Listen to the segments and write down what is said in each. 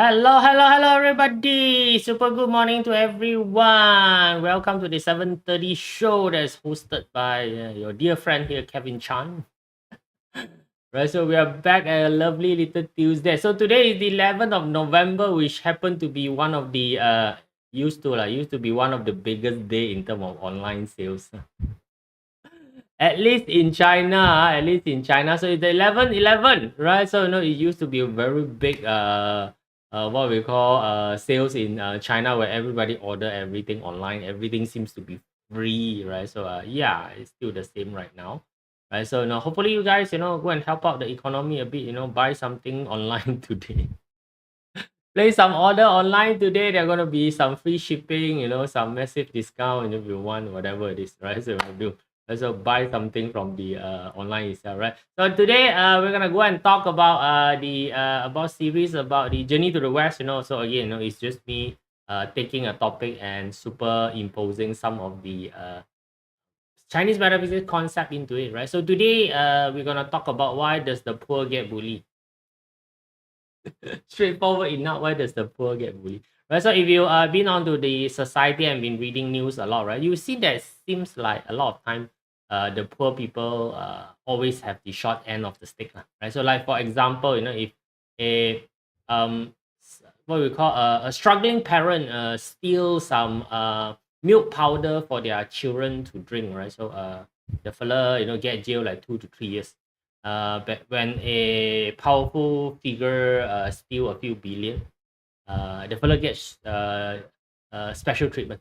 Hello, everybody. Super good morning to everyone. Welcome to the 7:30 show that's hosted by your dear friend here, Kevin Chan. Right, so we are back at a lovely little Tuesday. So today is the 11th of November, which happened to be one of the used to be one of the biggest day in terms of online sales. At least in China, at least in China. So it's the 11/11, right? So it used to be a very big what we call sales in China where everybody order everything online. Everything seems to be free, right? So yeah, it's still the same right now. Right. So hopefully you guys, go and help out the economy a bit, buy something online today. Place some order online today. There are gonna be some free shipping, some massive discount, if you want whatever it is, right? So you do. So buy something from the online itself, right? So today we're gonna go and talk about the about series about the journey to the west. So again, it's just me taking a topic and superimposing some of the Chinese metaphysics concept into it, right? So today we're gonna talk about why does the poor get bullied. Straightforward enough. Why does the poor get bullied? Right. So if you been onto the society and been reading news a lot, right, you see that seems like a lot of time, the poor people always have the short end of the stick, lah, right? So like for example, if a what we call a struggling parent steals some milk powder for their children to drink, right? So the fella get jail like 2 to 3 years. But when a powerful figure steal a few billion, the fellow gets special treatment.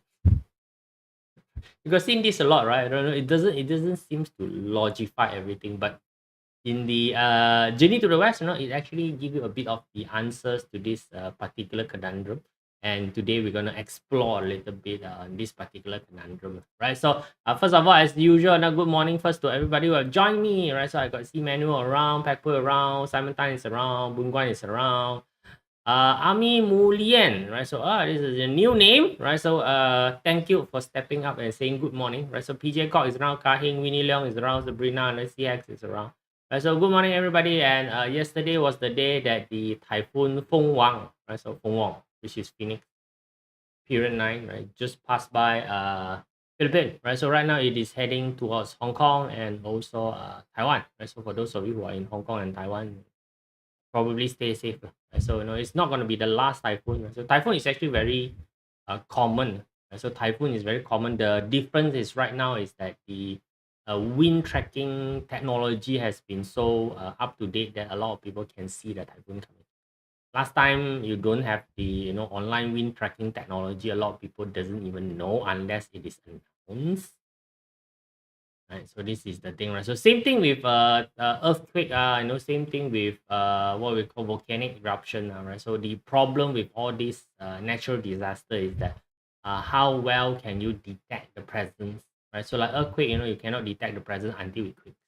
Because seen this a lot, right? I don't know. It doesn't seem to logify everything, but in the journey to the west, it actually give you a bit of the answers to this particular conundrum. And today we're gonna explore a little bit on this particular conundrum, right? So first of all, as usual, good morning first to everybody who have joined me, right? So I got C Manuel around, Pepper around, Simon Tan is around, Boon Guan is around, Ami Mulian, right? So this is a new name, right? So thank you for stepping up and saying good morning, right? So PJ Kok is around, Kahing, Winnie Leong is around, Sabrina and CX is around. Right, so good morning everybody. And yesterday was the day that the typhoon Feng Wang, right? So Feng Wang, which is Phoenix period 9, right? Just passed by Philippines, right? So right now it is heading towards Hong Kong and also Taiwan, right? So for those of you who are in Hong Kong and Taiwan, probably stay safe. Right? So it's not going to be the last typhoon. Right? So typhoon is actually very common. Right? So typhoon is very common. The difference is right now is that the wind tracking technology has been so up to date that a lot of people can see the typhoon coming. Last time you don't have the online wind tracking technology. A lot of people doesn't even know unless it is announced. Right, so this is the thing, right? So same thing with earthquake, same thing with what we call volcanic eruption, right? So the problem with all these natural disaster is that how well can you detect the presence, right? So like earthquake, you cannot detect the presence until it quakes,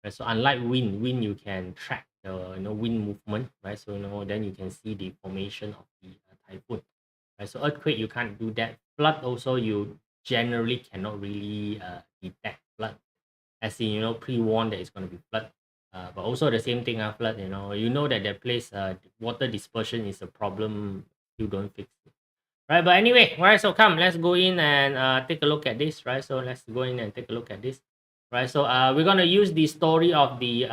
right? So unlike wind you can track the wind movement, right? So then you can see the formation of the typhoon, right? So earthquake you can't do that. Flood also you generally cannot really detect flood, as in pre-warn that it's going to be flood. But also the same thing, flood. That the place water dispersion is a problem. You don't fix it, right? But anyway, right. So come, let's go in and take a look at this, right? So let's go in and take a look at this, right? So we're gonna use the story of the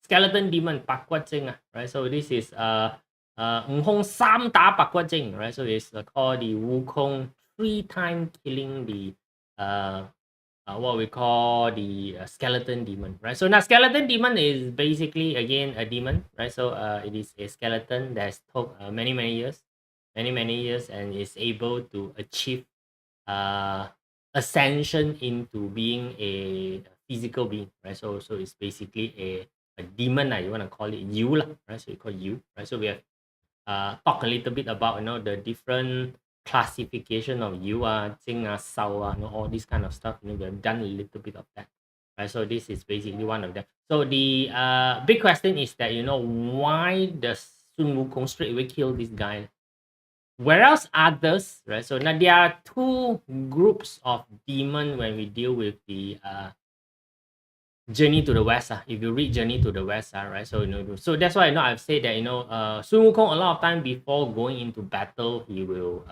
skeleton demon Pak Quat Jing, right? So this is Hong Sam Da Pak Quat Jing, right? So it's called the Wukong 3 time killing the what we call the skeleton demon, right? So now skeleton demon is basically again a demon, right? So it is a skeleton that's took many years, and is able to achieve uh ascension into being a physical being, right? So it's basically a demon, you want to call it you lah, right? So you call you, right? So we have talk a little bit about the different classification of you, Jing, Sao, all this kind of stuff. We have done a little bit of that. Right? So this is basically one of them. So the big question is that why does Sun Wukong straight away kill this guy? Whereas others, right? So now there are two groups of demon when we deal with the Journey to the West. If you read Journey to the West, right? So so that's why I've said that Sun Wukong a lot of time before going into battle, he will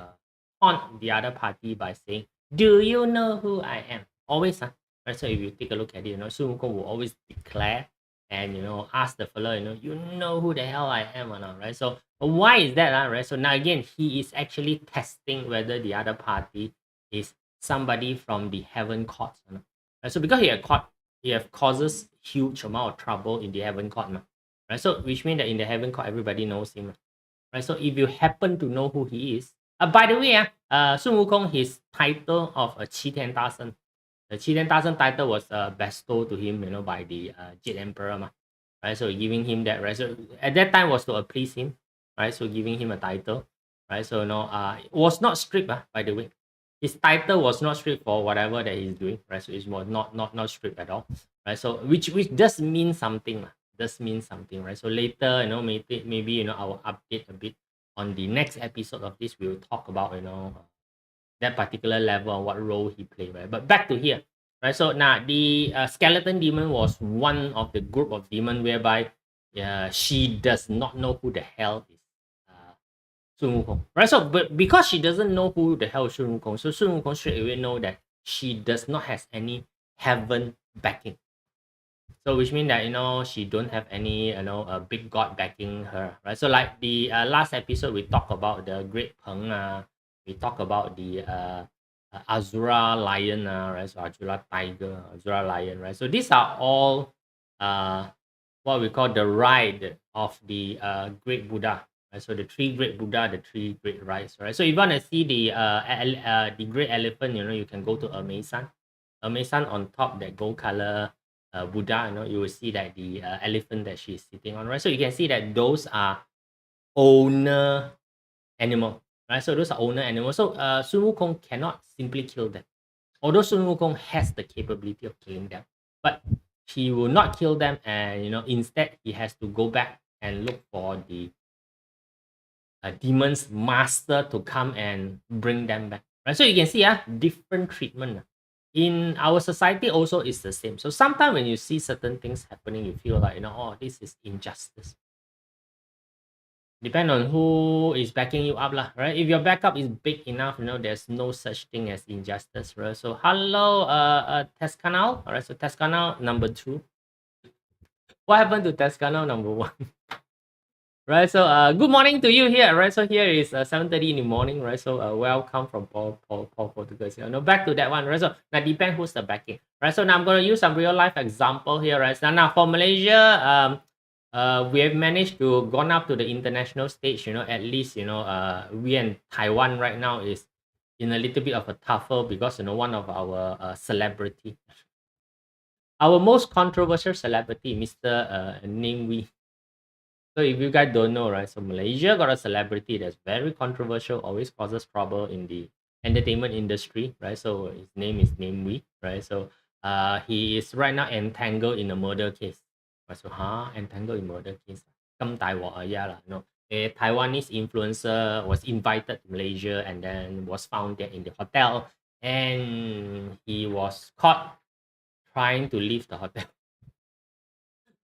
taunt the other party by saying, "Do you know who I am?" Always, right? So if you take a look at it, Sun Wukong will always declare and ask the fellow, you know who the hell I am or not, right? So why is that, right? So now again, he is actually testing whether the other party is somebody from the heaven courts or not. Right? So because he have causes huge amount of trouble in the heaven court, right? So which means that in the heaven court, everybody knows him, right? So if you happen to know who he is, by the way, Sun Wukong, his title of a Qi Tian Da Shen, the Qi Tian Da Shen title was bestowed to him, by the Jade Emperor, right? So giving him that, right? So at that time was to please him, right? So giving him a title, right? So it was not strict, by the way. His title was not strict for whatever that he's doing, right? So it was not strict at all, right? So which does mean something, does mean something, right? So later, maybe I will update a bit on the next episode of this. We'll talk about that particular level and what role he played, right? But back to here, right? So now the skeleton demon was one of the group of demon whereby she does not know who the hell is Sun Wukong, right? So but because she doesn't know who the hell is Sun Wukong, so Sun Wukong straight away know that she does not have any heaven backing. So which means that she don't have any big god backing her, right? So like the last episode we talked about the Great Peng, we talk about the Azura lion, right? So Azura tiger, Azura lion, right? So these are all what we call the ride of the Great Buddha, right? So the three Great Buddha, the three Great rides, right? So if you want to see the Great Elephant, you can go to Amazon. Amazon on top, that gold color Buddha, you will see that the elephant that she's sitting on, right? So you can see that those are owner animal, right? So those are owner animals. So Sun Wukong cannot simply kill them. Although Sun Wukong has the capability of killing them, but he will not kill them, and instead he has to go back and look for the demon's master to come and bring them back. Right? So you can see different treatment. In our society also is the same. So sometimes when you see certain things happening, you feel like, oh, this is injustice. Depend on who is backing you up, lah, right? If your backup is big enough, there's no such thing as injustice, right? So hello, test canal. All right, so test canal number 2. What happened to test canal number 1? Right, so good morning to you here, right? So here is 7:30 in the morning, right? So welcome from Paul Portugal. Back to that one, right? So now depend who's the backing, right? So now I'm going to use some real life example here, right? So now for Malaysia, we have managed to gone up to the international stage, at least, we and Taiwan right now is in a little bit of a tougher because, one of our celebrity, our most controversial celebrity, Mr. Ning Wee. So if you guys don't know, right? So Malaysia got a celebrity that's very controversial, always causes trouble in the entertainment industry, right? So his name is Ning Wee, right? So he is right now entangled in a murder case. Right? So entangled in murder case. A Taiwanese influencer was invited to Malaysia and then was found there in the hotel, and he was caught trying to leave the hotel.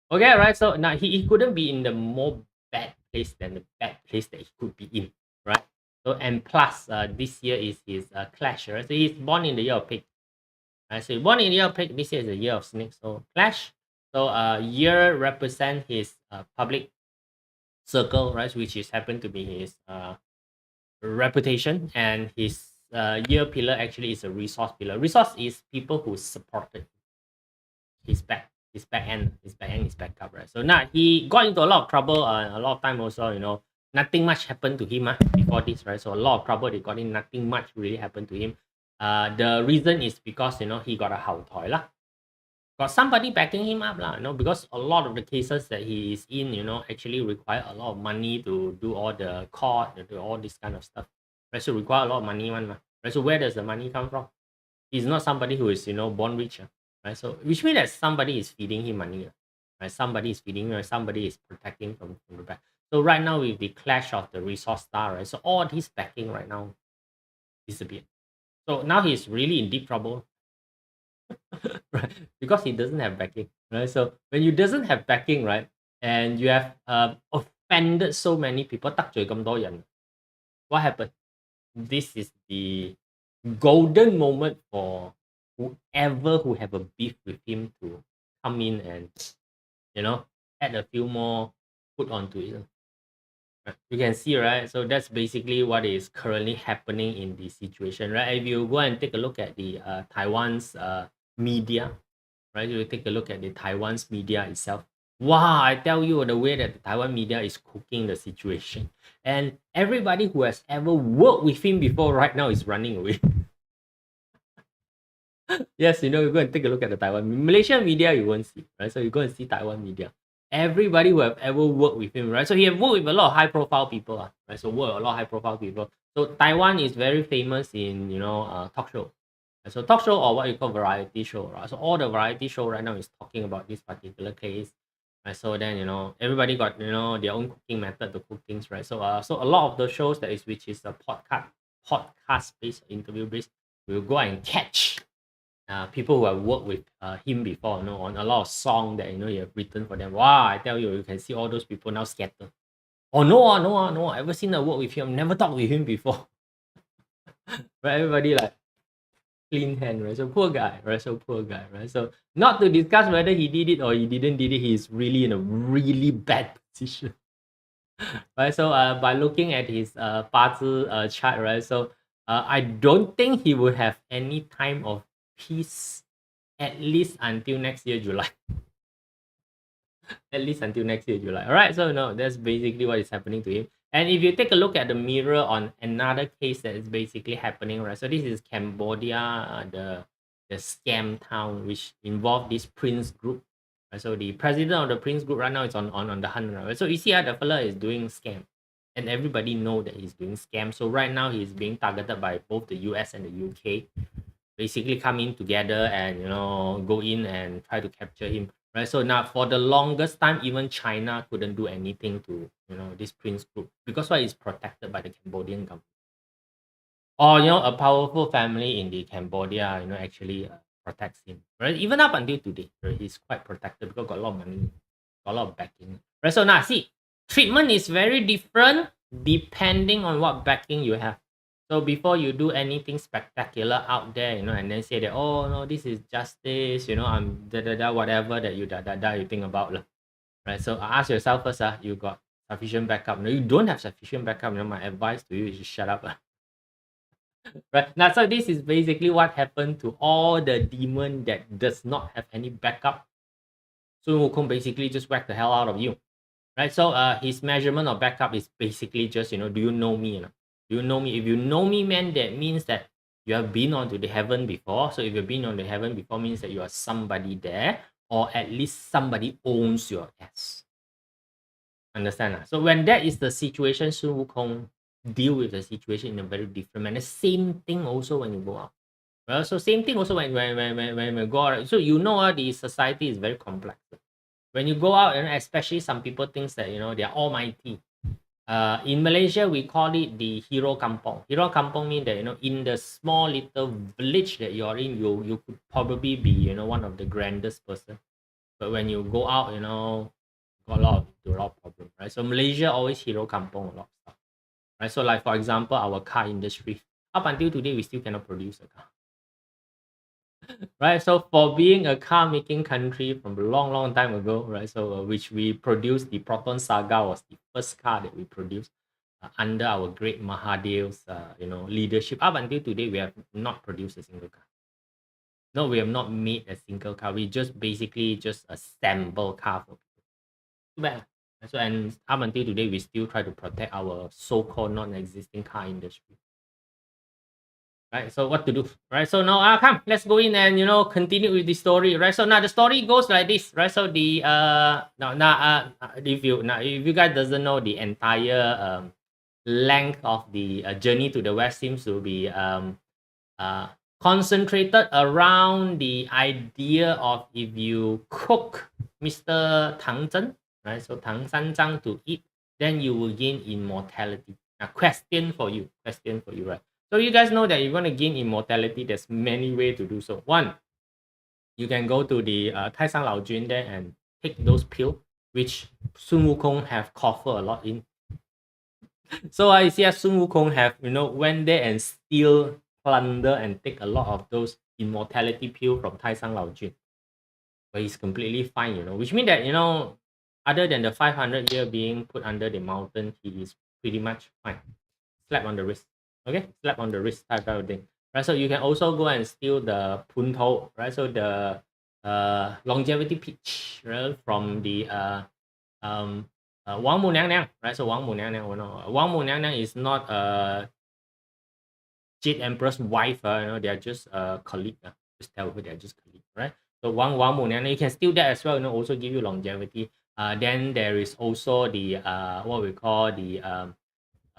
Okay, right. So now he couldn't be in the more bad place than the bad place that he could be in, right? So and plus, this year is his clash, right? So he's born in the year of pig, right? So born in the year of pig. This year is the year of snake. So clash. So year represent his public circle, right? Which is happen to be his reputation, and his year pillar actually is a resource pillar. Resource is people who supported his back end, his back up, right? So now he got into a lot of trouble, a lot of time also, nothing much happened to him before this, right? So a lot of trouble they got in, nothing much really happened to him. The reason is because he got a hao toy lah. Got somebody backing him up lah, because a lot of the cases that he is in, actually require a lot of money to do all the court, to do all this kind of stuff. Right? So require a lot of money one, right? So where does the money come from? He's not somebody who is, born rich. Right? So which means that somebody is feeding him money. Right? Somebody is feeding him, somebody is protecting from the back. So right now with the clash of the resource star, right? So all this backing right now disappeared. So now he's really in deep trouble. right? Because he doesn't have backing, right? So when you doesn't have backing, right, and you have offended so many people, 得罪咁多人, what happened? This is the golden moment for whoever who have a beef with him to come in and, you know, add a few more put onto it. Right. You can see, right? So that's basically what is currently happening in the situation, right? If you go and take a look at the Taiwan's media, right? You take a look at the Taiwan's media itself. Wow, I tell you the way that the Taiwan media is cooking the situation. And everybody who has ever worked with him before right now is running away. Yes, you go and take a look at the Taiwan Malaysian media, you won't see, right? So you go and see Taiwan media. Everybody who have ever worked with him, right? So he have worked with a lot of high profile people, right? So work a lot of high profile people. So Taiwan is very famous in talk show. So talk show or what you call variety show, right? So all the variety show right now is talking about this particular case. Right? So then everybody got their own cooking method to cook things, right? So so a lot of the shows which is a podcast based interview based will go and catch people who have worked with him before, on a lot of songs that he have written for them. Wow, I tell you, you can see all those people now scatter. Oh no, ever seen a work with him? Never talked with him before. But everybody like clean hand, right? So poor guy, right? So poor guy, right? So not to discuss whether he did it or he didn't did it, he's really in a really bad position. Right. So by looking at his 八字 chart, right? So I don't think he will have any time of peace at least until next year July. At least until next year July. All right. So no, that's basically what is happening to him. And if you take a look at the mirror on another case that is basically happening, right? So this is Cambodia, the scam town which involved this Prince group. Right? So the president of the Prince group right now is on the hunt, right? So you see how the fella is doing scam, and everybody know that he's doing scam. So right now he's being targeted by both the US and the UK, basically coming together and go in and try to capture him, right? So now for the longest time, even China couldn't do anything to this Prince group because why is protected by the Cambodian government, or a powerful family in the Cambodia actually protects him, right? Even up until today, right? He's quite protected because got a lot of money, got a lot of backing, right? So now see, treatment is very different depending on what backing you have. So before you do anything spectacular out there, and then say that, oh no, this is justice, I'm whatever that you think about, right? So ask yourself first, you got sufficient backup? No, you don't have sufficient backup. My advice to you is just shut up. Right now, so this is basically what happened to all the demon that does not have any backup. Sun Wukong basically just whack the hell out of you, right? So his measurement of backup is basically just do you know me? Do you know me? If you know me, man, that means that you have been onto the heaven before. So if you've been on the heaven before, means that you are somebody there, or at least somebody owns your ass. Understand? So when that is the situation, Sun Wukong deal with the situation in a very different manner. Same thing also when you go out. Well, so same thing also when we go out. So the society is very complex. When you go out, and especially some people think that they're almighty. In Malaysia, we call it the hero kampong. Hero kampong means that in the small little village that you're in, you could probably be one of the grandest person. But when you go out, got a lot of problems, right? So Malaysia always hero kampong a lot of stuff, right? So like for example, our car industry, up until today, we still cannot produce a car. Right, so for being a car making country from a long time ago, right? So which we produced, the Proton Saga was the first car that we produced under our great Mahadev's leadership. Up until today, we have not produced a single car. No, we have not made a single car. We just basically just assemble car for people. Too bad. So and up until today, we still try to protect our so-called non-existing car industry. Right, so what to do, right? So now come, let's go in and continue with the story, right? So now the story goes like this, right? So the if you guys doesn't know, the entire length of the journey to the west seems to be concentrated around the idea of if you cook Mr. Tang Seng, right? So Tang San to eat, then you will gain immortality. Now question for you, right? So you guys know that you're going to gain immortality. There's many ways to do so. One, you can go to the Tai Sang Lao Jun there and take those pills, which Sun Wukong have coffer a lot in. So I see Sun Wukong have, went there and steal, plunder, and take a lot of those immortality pill from Tai Sang Lao Jun. But he's completely fine, which means that, other than the 500 year being put under the mountain, he is pretty much fine. Slap on the wrist. Okay? Slap on the wrist type of thing. Right? So you can also go and steal the punto, right? So the longevity peach, right? From the Wang Mu Niang Niang, right? So Wang Mu Niang Niang, Wang Mu Niang Niang is not Jade Emperor's wife, they are just colleague. Just tell her they are just colleague, right? So Wang Mu Niang Niang, you can steal that as well, also give you longevity. Then there is also the what we call the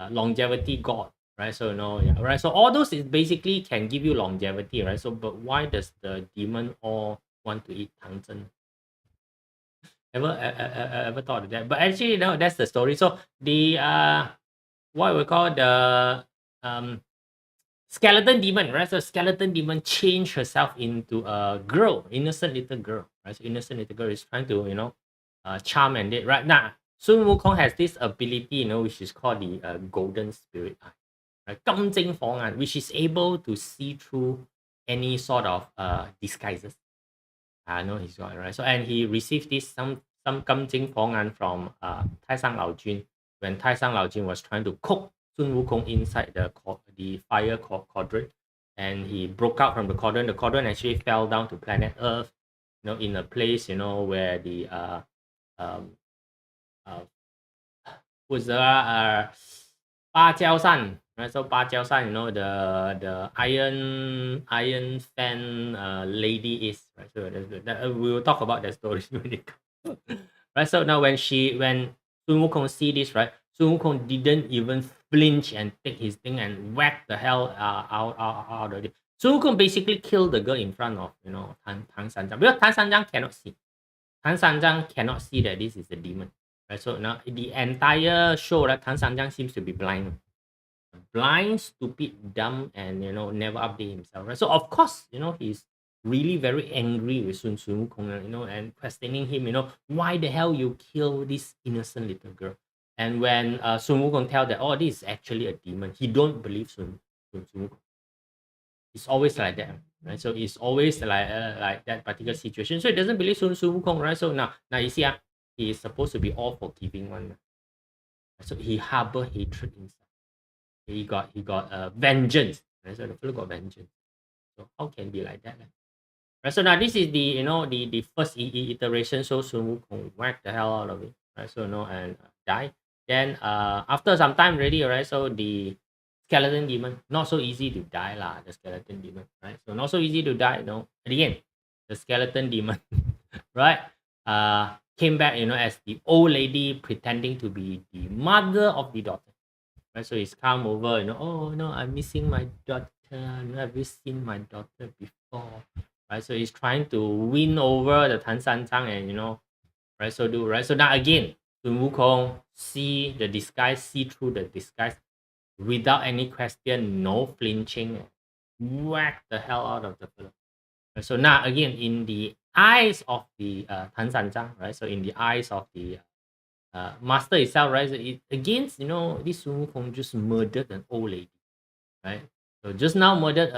longevity god, right? So yeah, right. So all those is basically can give you longevity, right? So but why does the demon all want to eat Tang Seng? Ever thought of that? But actually, no, that's the story. So the what we call the skeleton demon, right? So skeleton demon changed herself into a girl, innocent little girl, right? So innocent little girl is trying to, charm and it. Right now, Sun Wukong has this ability, which is called the golden spirit eye, right? 金睛火眼, which is able to see through any sort of disguises. I know he's got it, right. So and he received this some 金睛火眼 from Tai Sang Lao Jun when Tai Sang Lao Jun was trying to cook Sun Wukong inside the fire quadrant, and he broke out from the quadrant. The quadrant actually fell down to planet Earth, in a place, where the um was Ba Jiao San, right? So Ba Jiao San, the iron fan lady is, right. So we will talk about that story when it comes. Right. So now when Sun Wukong see this, right, Sun Wukong didn't even flinch and take his thing and whack the hell out of it. Sun Wukong basically killed the girl in front of, Tang Sanjiang, because Tang Sanjiang cannot see. Tang Sanjiang cannot see that this is a demon. Right, so now the entire show, right, Tang Sanjiang seems to be blind, stupid, dumb, and never update himself. Right, so of course, he's really very angry with Sun Wukong, and questioning him, why the hell you kill this innocent little girl? And when Sun Wukong tell that, oh, this is actually a demon, he don't believe Sun Wukong. It's always like that, right? So it's always like that particular situation. So he doesn't believe Sun Wukong, right? So now you see, he is supposed to be all forgiving one. So he harbor hatred inside. He got vengeance. Right? So the fellow got vengeance. So how can be like that? Right? So now this is the the first iteration. So Sun Wukong whack the hell out of it. Right? So and die. Then after some time already, right? So the skeleton demon, not so easy to die lah. The skeleton demon, right? So not so easy to die. And again, the skeleton demon, right? Came back, as the old lady pretending to be the mother of the daughter. Right? So he's come over, oh no, I'm missing my daughter. Have you seen my daughter before? Right? So he's trying to win over the Tan San Zhang and right? So now again, Sun Wukong see the disguise, see through the disguise without any question, no flinching, whack the hell out of the fellow. Right? So now again, in the eyes of the Tan San Zhang, right? So in the eyes of the master itself, right? So it against, this Sun Wukong just murdered an old lady, right? So just now murdered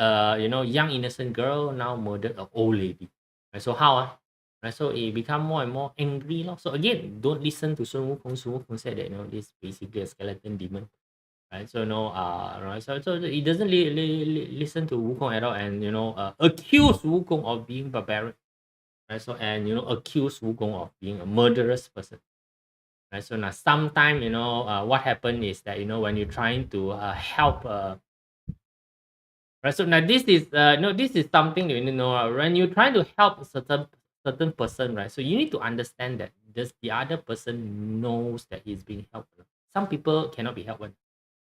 young innocent girl, now murdered an old lady. Right? So how right? So it become more and more angry. So again, don't listen to Sun Wukong. Sun Wukong said that this is basically a skeleton demon. Right, so right, so he doesn't listen to Wukong at all, and accuse Wukong of being barbaric, right? So and accuse Wukong of being a murderous person, right? So now sometime what happened is that when you're trying to help right, so now this is this is something that when you're trying to help a certain person, right? So you need to understand that the other person knows that he's being helped. Some people cannot be helped.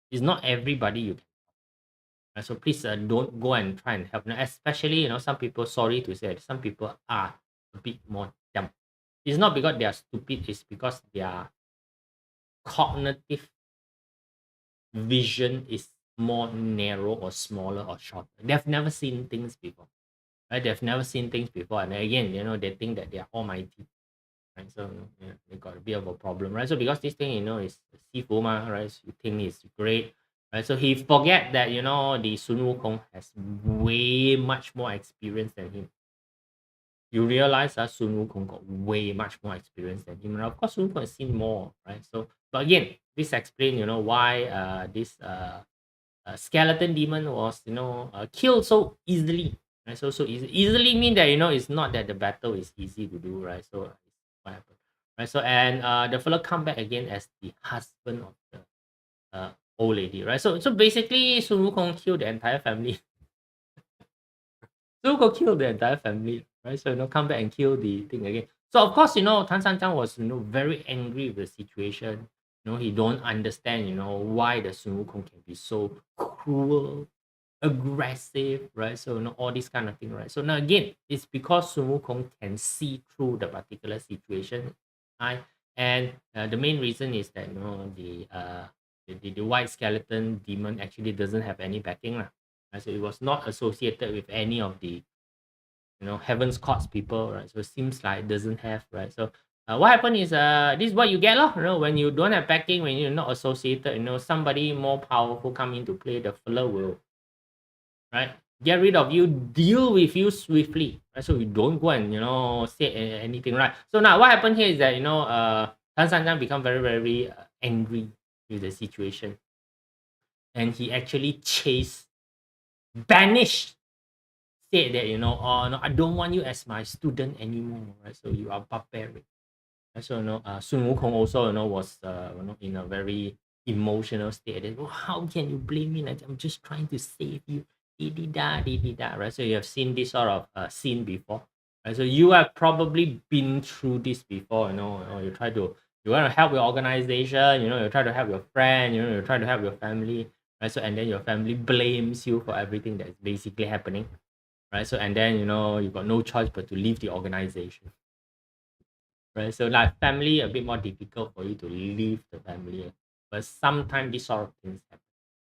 It's not everybody you can. So please don't go and try and help. Now, especially some people. Sorry to say, some people are a bit more dumb. It's not because they are stupid. It's because their cognitive vision is more narrow or smaller or shorter. They've never seen things before. right? They've never seen things before, and again, they think that they are almighty, right? So they got a bit of a problem, right? So because this thing, is Sifu ma, right? So you think it's great, right? So he forget that the Sun Wukong has way much more experience than him. You realize that Sun Wukong got way much more experience than him. And of course, Sun Wukong has seen more, right? So, but again, this explains, why this skeleton demon was, killed so easily, right? So easily mean that it's not that the battle is easy to do, right? So what happened, right? So and the fellow come back again as the husband of the old lady, right? So basically, Sun Wukong killed the entire family. So go kill the entire family, right? So come back and kill the thing again. So of course, Tan San was very angry with the situation. He don't understand, why the Sun Wukong can be so cruel, aggressive, right? So all this kind of thing, right? So now again, it's because Sun Wukong can see through the particular situation, right? And the main reason is that the white skeleton demon actually doesn't have any backing, lah. Right? So it was not associated with any of the heaven's courts people, right? So it seems like it doesn't have, right? So what happened is this is what you get, when you don't have backing, when you're not associated, somebody more powerful come into play, the fella will, right, get rid of you, deal with you swiftly, right? So you don't go and say anything, right? So now what happened here is that Tan San become very very angry with the situation, and he actually banished, said that oh no, I don't want you as my student anymore, right? So you are barbaric. And so Sun Wukong also was in a very emotional state. That, "Oh, how can you blame me? Like, I'm just trying to save you." Did that, right? So you have seen this sort of scene before, right? So you have probably been through this before. You want to help your organization. You try to help your friend. You try to help your family, right? So and then your family blames you for everything that's basically happening, right? So and then you got no choice but to leave the organization, right? So like family a bit more difficult for you to leave the family, but sometimes these sort of things happen.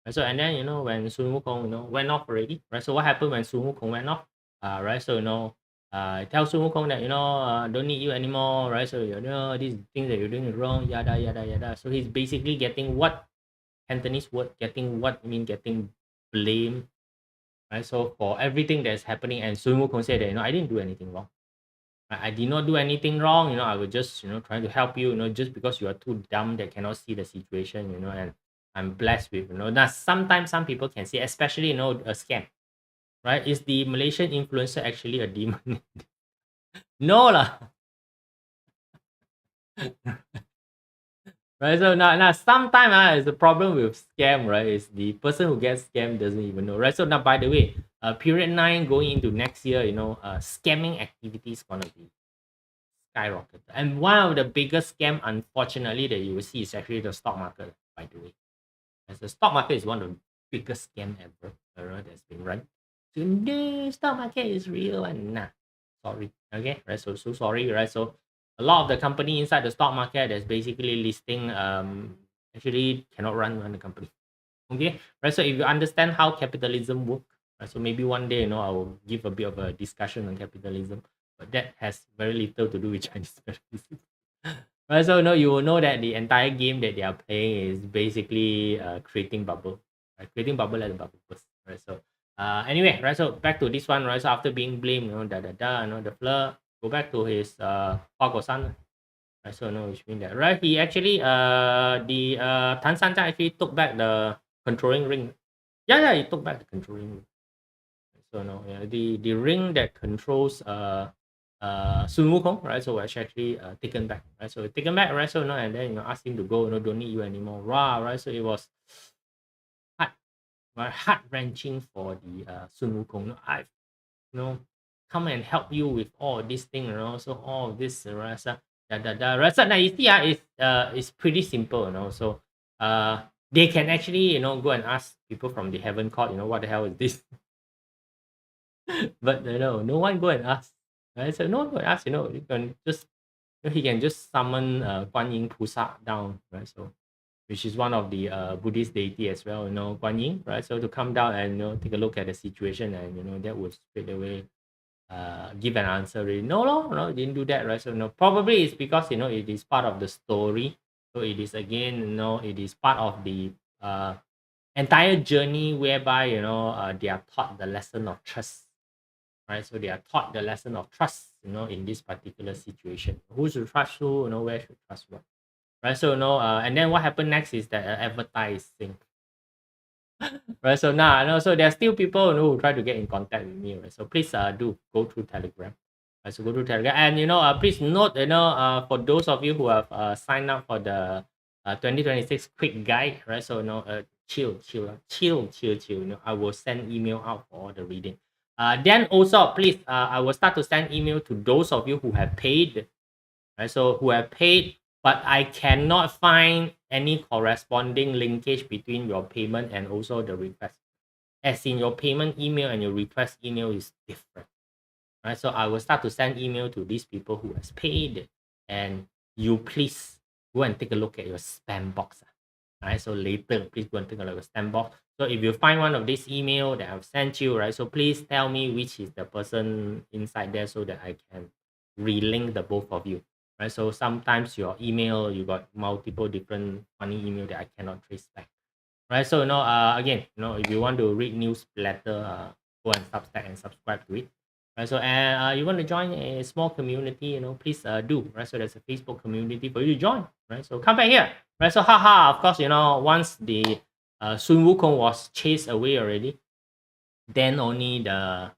Right? So and then when Sun Wukong went off already, right? So what happened when Sun Wukong went off? Right? So tell Sun Wukong that don't need you anymore, right? So these things that you're doing is wrong, yada yada yada. So he's basically getting what Cantonese word, getting blamed, right? So for everything that's happening, and Sun Wukong said that I didn't do anything wrong. I did not do anything wrong. I was just, trying to help you, just because you are too dumb that cannot see the situation, and I'm blessed with, now sometimes some people can see, especially, a scam, right? Is the Malaysian influencer actually a demon? No lah. Right? So now sometimes the problem with scam, right, is the person who gets scammed doesn't even know, right? So now, by the way, period 9 going into next year, scamming activities gonna be skyrocketed. And one of the biggest scam, unfortunately, that you will see is actually the stock market, by the way. As the stock market is one of the biggest scam ever, that's been run. So the stock market is real and nah. Sorry. Okay, right. So sorry, right? So a lot of the company inside the stock market that's basically listing actually cannot run the company. Okay, right. So if you understand how capitalism works, right, so maybe one day I will give a bit of a discussion on capitalism, but that has very little to do with Chinese capitalism. Right, so you will know that the entire game that they are playing is basically creating bubble, right? Creating bubble as a bubble burst, right? So anyway, right. So back to this one, right? So after being blamed, the flirt go back to his son, right? So which means that, right, he actually the Tan San actually took back the controlling ring. Yeah, he took back the controlling ring. So yeah, the ring that controls Sun Wukong, right? So was actually taken back, right? So taken back, right? So and then asked him to go, don't need you anymore, rah, right? So it was heart, right, heart wrenching for the Sun Wukong. I come and help you with all this thing, so all of this rasa right. So now you see, it's pretty simple, so they can actually go and ask people from the heaven court, what the hell is this. But no one go and ask, right? So no one go and ask, you can just he can just summon Guan Yin Pusa down, right? So which is one of the Buddhist deity as well, Guan Yin, right? So to come down and take a look at the situation, and that would straight away give an answer really. No, didn't do that, right? So no, probably it's because it is part of the story. So it is again, it is part of the entire journey whereby they are taught the lesson of trust, right? So they are taught the lesson of trust, in this particular situation. Who should trust who, where should trust what, right? So and then what happened next is that advertising. Right, so now I know. So there are still people who try to get in contact with me. Right, so please do go through Telegram. Right, so go through Telegram, and please note, for those of you who have signed up for the 2026 quick guide, right? So chill. I will send email out for all the reading. Then also please, I will start to send email to those of you who have paid, right? So who have paid, but I cannot find any corresponding linkage between your payment and also the request. As in your payment email and your request email is different, right? So I will start to send email to these people who has paid, and you please go and take a look at your spam box. Right, so later please go and take a look at the spam box. So if you find one of these email that I've sent you, right, so please tell me which is the person inside there so that I can relink the both of you, right? So sometimes your email, you got multiple different funny email that I cannot trace back, right? So again, if you want to read newsletter, go and Substack and subscribe to it, right? So and you want to join a small community, please do, right? So there's a Facebook community for you to join, right? So come back here, right? So haha, of course, once the Sun Wukong was chased away already, then only the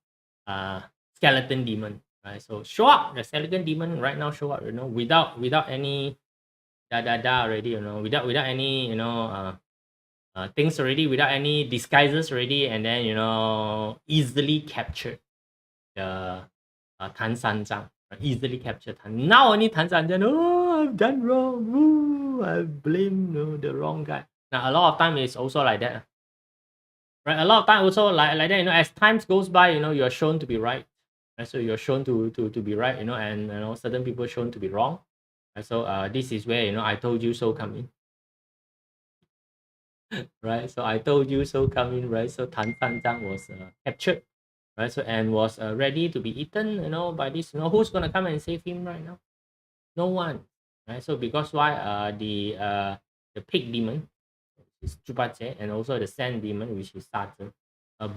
skeleton demon, right? So show up, the skeleton demon right now show up, without any already, without any things already, without any disguises already, and then easily captured the Tan San Zhang, easily captured now only Tan San Zhang. Oh, I've done wrong. Ooh, I blame the wrong guy. Now a lot of time it's also like that, right? A lot of time also like that. As times goes by, you're shown to be right, right? So you're shown to be right, and certain people shown to be wrong. And so this is where I told you so come in. Right, so I told you so come in, right? So Tan Fan Zhang was captured, right? So and was ready to be eaten, by this. Who's gonna come and save him right now? No one, right? So because why? The pig demon, which is Chupache, and also the sand demon, which is Satan,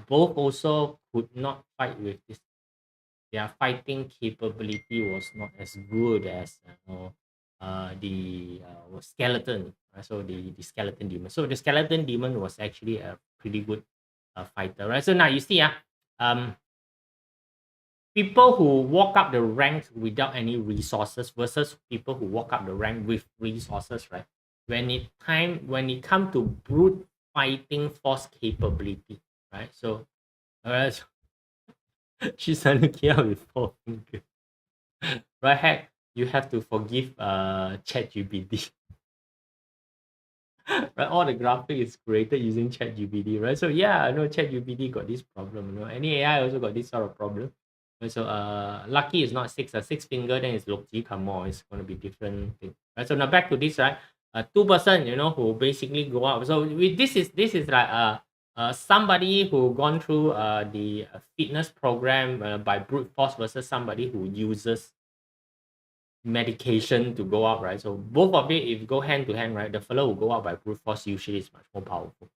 both also could not fight with this. Their fighting capability was not as good as the skeleton. So the skeleton demon. So the skeleton demon was actually a pretty good fighter, right? So now you see, people who walk up the ranks without any resources versus people who walk up the rank with resources, right? When it come to brute fighting force capability, right? So, alright, she's looking out with 4 fingers. Right, heck, you have to forgive ChatGPT. Right, all the graphic is created using ChatGPT, right? So yeah, I know ChatGPT got this problem. Any AI also got this sort of problem. Right, so lucky it's not six finger, then it's Lokji Kamo. It's gonna be different thing. Right. So now back to this, right? 2%, who basically go out. So this is like somebody who gone through the fitness program by brute force versus somebody who uses medication to go out, right? So both of it, if you go hand to hand, right, the fellow who go out by brute force usually is much more powerful.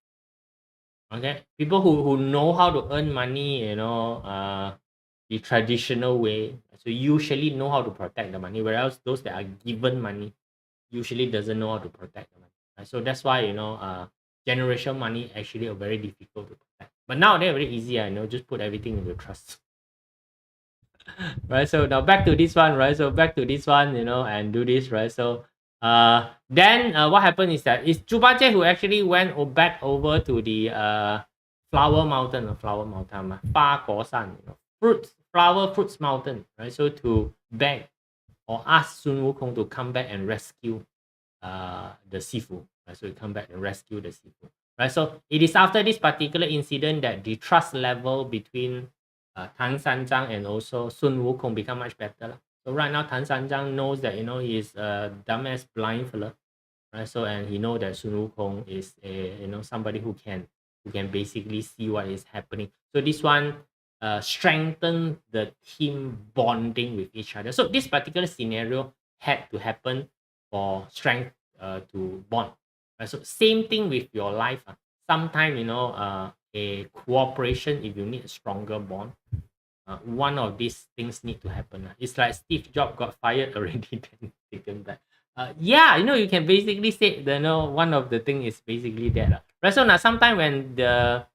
Okay, people who know how to earn money, the traditional way, so usually know how to protect the money, whereas those that are given money usually doesn't know how to protect the money. Right? So that's why generation money actually are very difficult to protect. But now they're very easy, just put everything into trust. Right, so now back to this one, right? So back to this one, and do this, right? So then what happened is that it's Chubache who actually went back over to the flower mountain, Fa Ko San, fruits mountain, right? So to beg or ask Sun Wukong to come back and rescue the Sifu, right? So he come back and rescue the Sifu, right? So it is after this particular incident that the trust level between Tang Seng and also Sun Wukong become much better lah. So right now Tang Seng knows that he is a dumbass blind fella, right? So and he know that Sun Wukong is a somebody who can basically see what is happening. So this one strengthen the team bonding with each other. So this particular scenario had to happen for strength to bond. Right? So same thing with your life. Sometimes a cooperation, if you need a stronger bond, one of these things need to happen. It's like Steve Jobs got fired already, then taken back. Yeah, you can basically say one of the thing is basically that. Right. So now sometimes when the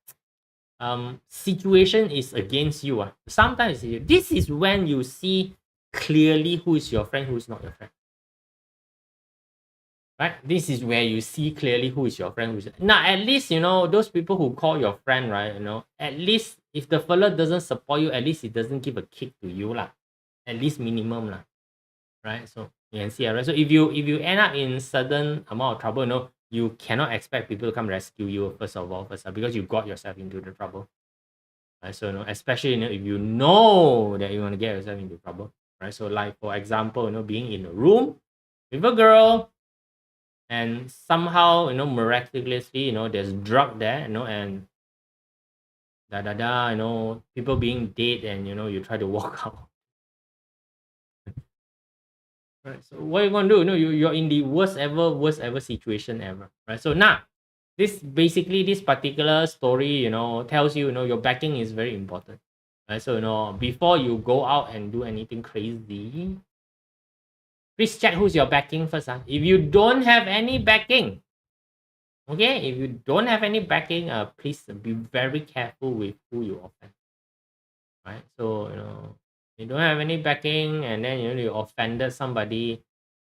situation is against you, sometimes this is when you see clearly who is your friend, who is not your friend. Right? This is where you see clearly who is your friend, who is now at least those people who call your friend, right? At least if the fella doesn't support you, at least he doesn't give a kick to you, lah. At least minimum, lah. Right? So you can see, right? So if you end up in certain amount of trouble, you cannot expect people to come rescue you first of all, because you got yourself into the trouble. Right? So especially if you know that you want to get yourself into trouble, right? So like for example, being in a room with a girl, and somehow miraculously there's drug there, and people being dead, and you try to walk out. Right. So what you gonna do? You're in the worst ever situation ever. Right. So now this particular story, tells you, your backing is very important. Right. So before you go out and do anything crazy, please check who's your backing first. If you don't have any backing, okay, if you don't have any backing, please be very careful with who you offend. Right. So you don't have any backing, and then you offended somebody,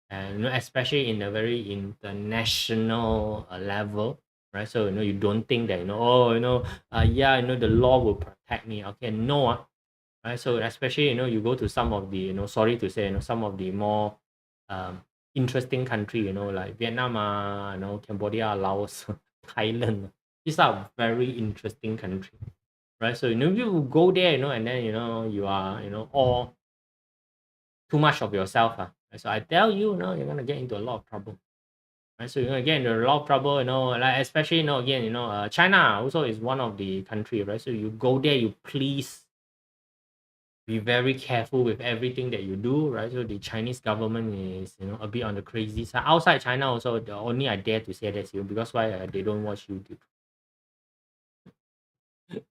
and especially in a very international level, right? So you don't think that the law will protect me. Okay, no, right? So especially you go to some of the sorry to say, some of the more interesting country, like Vietnam, Cambodia, Laos, Thailand. These are very interesting country, right? So you go there, and then you are all too much of yourself. So I tell you, you're gonna get into a lot of trouble. Right? So you're gonna get into a lot of trouble, like especially again, China also is one of the country, right? So you go there, you please be very careful with everything that you do, right? So the Chinese government is a bit on the crazy side. Outside China also, the only I dare to say that's you, because why they don't watch YouTube.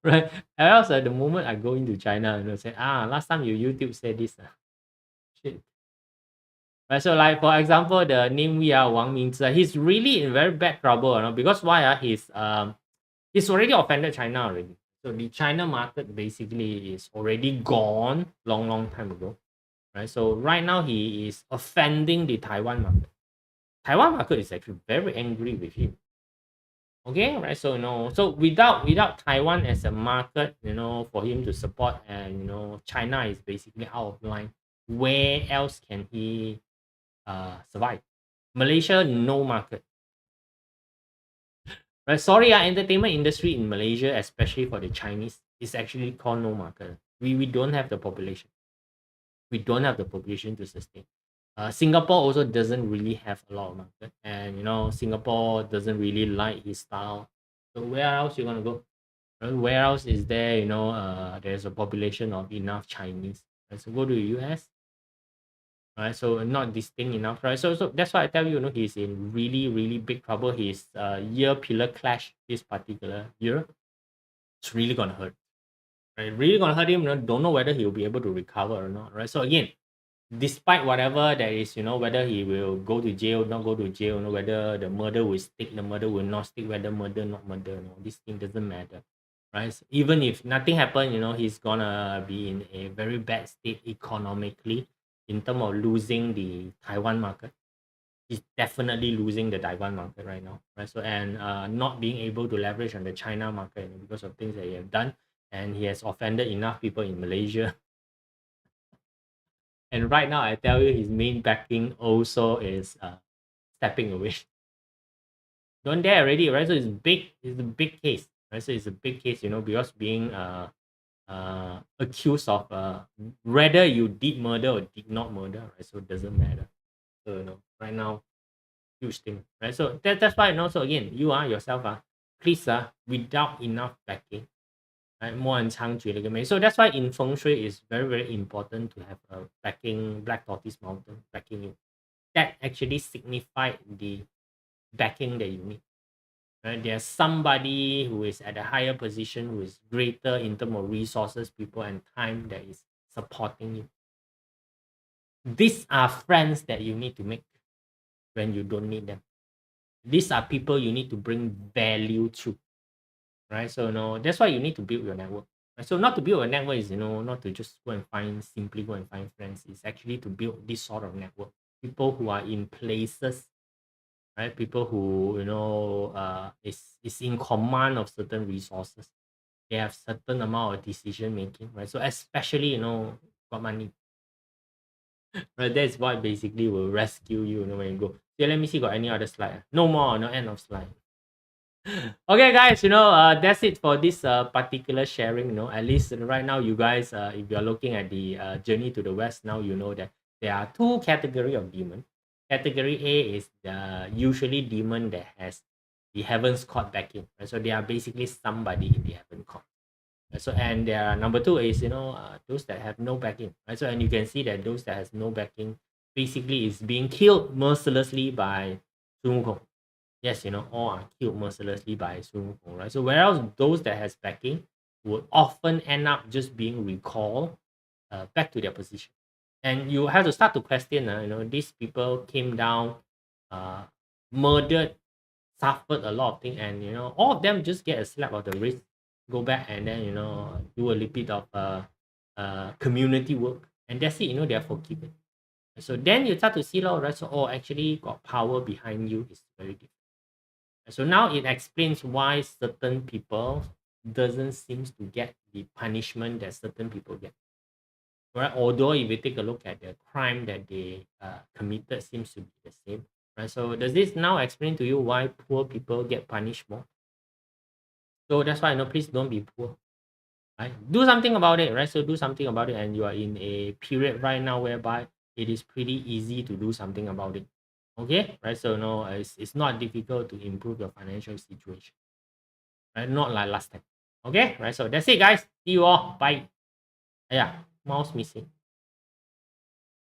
Right? And else the moment I go into China, say, last time your YouTube said this. Shit. Right, so like for example, the name Wang Mingzi, he's really in very bad trouble, because why? He's already offended China already. So the China market basically is already gone long time ago. Right. So right now he is offending the Taiwan market. Taiwan market is actually very angry with him. Okay, right. So so without Taiwan as a market, for him to support, and China is basically out of line. Where else can he survive? Malaysia, no market. Right? Sorry, entertainment industry in Malaysia, especially for the Chinese, is actually called no market. We don't have the population. We don't have the population to sustain. Singapore also doesn't really have a lot of market, and Singapore doesn't really like his style. So where else you gonna go? Where else is there? There's a population of enough Chinese. Right? So go to the US. Right, so not distinct enough, right? So that's why I tell you, he's in really big trouble. His year pillar clash this particular year, it's really gonna hurt. Right, really gonna hurt him. Don't know whether he'll be able to recover or not. Right, so again, despite whatever there is, whether he will go to jail, not go to jail, whether the murder will stick, the murder will not stick, whether murder, not murder, this thing doesn't matter. Right, so even if nothing happened, he's gonna be in a very bad state economically, in terms of losing the Taiwan market. He's definitely losing the Taiwan market right now, right? So and not being able to leverage on the China market, because of things that he have done, and he has offended enough people in Malaysia. And right now, I tell you, his main backing also is stepping away. Don't dare already, right? So it's big. It's a big case, right? So it's a big case, because being accused of whether you did murder or did not murder, right? So it doesn't matter. So right now, huge thing, right? So that's why, and also again, you are yourself, please, without enough backing, right? So that's why in feng shui it's very, very important to have a backing black tortoise mountain backing you. That actually signified the backing that you need. Right? There's somebody who is at a higher position, who is greater in terms of resources, people, and time that is supporting you. These are friends that you need to make when you don't need them. These are people you need to bring value to, right? So that's why you need to build your network. Right? So not to build a network is not to just simply go and find friends. It's actually to build this sort of network. People who are in places, right? People who is in command of certain resources. They have certain amount of decision making, right? So especially got money, right? That's what basically will rescue you, when you go. So let me see, got any other slide? No more, no end of slide. Okay, guys, that's it for this particular sharing. At least right now, you guys, if you're looking at the journey to the west, now you know that there are two category of demon. Category A is usually demon that has the heavens court backing, right? So they are basically somebody in the heaven court. So and there number two is those that have no backing, right? So and you can see that those that has no backing basically is being killed mercilessly by Sun Wukong. Yes, all are killed mercilessly by Sun Wukong, right? So whereas those that has backing would often end up just being recalled back to their position. And you have to start to question, these people came down, murdered, suffered a lot of things, and all of them just get a slap of the wrist, go back and then do a little bit of community work, and that's it. They're forgiven. So then you start to see, right? So actually got power behind you is very different. So now it explains why certain people doesn't seems to get the punishment that certain people get. Right? Although if you take a look at the crime that they committed seems to be the same. Right? So does this now explain to you why poor people get punished more? So that's why please don't be poor. Right? Do something about it, right? So do something about it, and you are in a period right now whereby it is pretty easy to do something about it. Okay, right? So it's not difficult to improve your financial situation. Right? Not like last time. Okay, right? So that's it, guys. See you all. Bye. Yeah, mouse missing.